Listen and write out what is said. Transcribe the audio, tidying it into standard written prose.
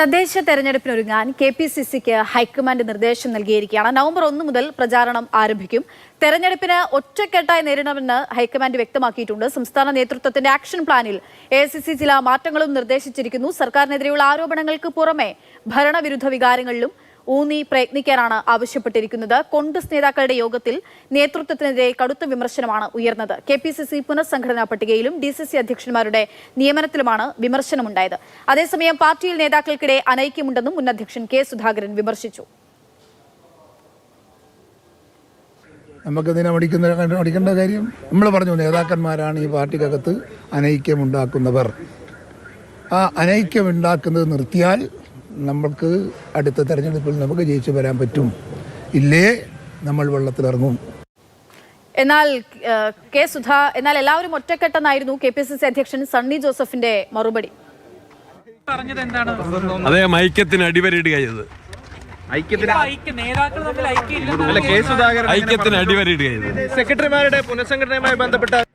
തദ്ദേശ തെരഞ്ഞെടുപ്പിനൊരുങ്ങാൻ KPCCക്ക് ഹൈക്കമാൻഡ് നിർദ്ദേശം നൽകിയിരിക്കുകയാണ്. നവംബർ 1 മുതൽ പ്രചാരണം ആരംഭിക്കും. തെരഞ്ഞെടുപ്പിന് ഒറ്റക്കെട്ടായി നേരിടണമെന്ന് ഹൈക്കമാൻഡ് വ്യക്തമാക്കിയിട്ടുണ്ട്. സംസ്ഥാന നേതൃത്വത്തിന്റെ ആക്ഷൻ പ്ലാനിൽ AICC ചില മാറ്റങ്ങളും നിർദ്ദേശിച്ചിരിക്കുന്നു. സർക്കാരിനെതിരെയുള്ള ആരോപണങ്ങൾക്ക് പുറമെ ഭരണവിരുദ്ധ വികാരങ്ങളിലും ഊന്നി പ്രയത്നിക്കാനാണ് ആവശ്യപ്പെട്ടിരിക്കുന്നത്. കോൺഗ്രസ് നേതാക്കളുടെ യോഗത്തിൽ നേതൃത്വത്തിനെതിരെ കടുത്ത വിമർശനമാണ് ഉയർന്നത്. KPCC പുനഃസംഘടനാ പട്ടികയിലും DCC അധ്യക്ഷന്മാരുടെ നിയമനത്തിലുമാണ് വിമർശനമുണ്ടായത്. അതേസമയം പാർട്ടിയിൽ നേതാക്കൾക്കിടെ അനൈക്യമുണ്ടെന്നും മുൻ അധ്യക്ഷൻ K. സുധാകരൻ വിമർശിച്ചു. നമുക്കതിനെ പഠിക്കേണ്ട കാര്യം നമ്മൾ പറഞ്ഞു, നേതാക്കന്മാരാണ് ഈ പാർട്ടിക്കകത്ത് അനൈക്യമുണ്ടാക്കുന്നവർ. ആ അനൈക്യമുണ്ടാക്കുന്നത് നിർത്തിയാൽ നമ്മൾക്ക് അടുത്ത തെരഞ്ഞെടുപ്പിൽ നമുക്ക് ജയിച്ചു വരാൻ പറ്റും. ഇല്ലേ നമ്മൾ വെള്ളത്തിലിറങ്ങും. എന്നാൽ എല്ലാവരും ഒറ്റക്കെട്ടെന്നായിരുന്നു KPCC അധ്യക്ഷൻ സണ്ണി ജോസഫിന്റെ മറുപടി. അദ്ദേഹം ഐക്യത്തിന് അടിവരയിടുകയത് ഐക്യത്തിന് അടിവരയിടുകയത് സെക്രട്ടറിമാരുടെ പുനഃസംഘടനയുമായി ബന്ധപ്പെട്ട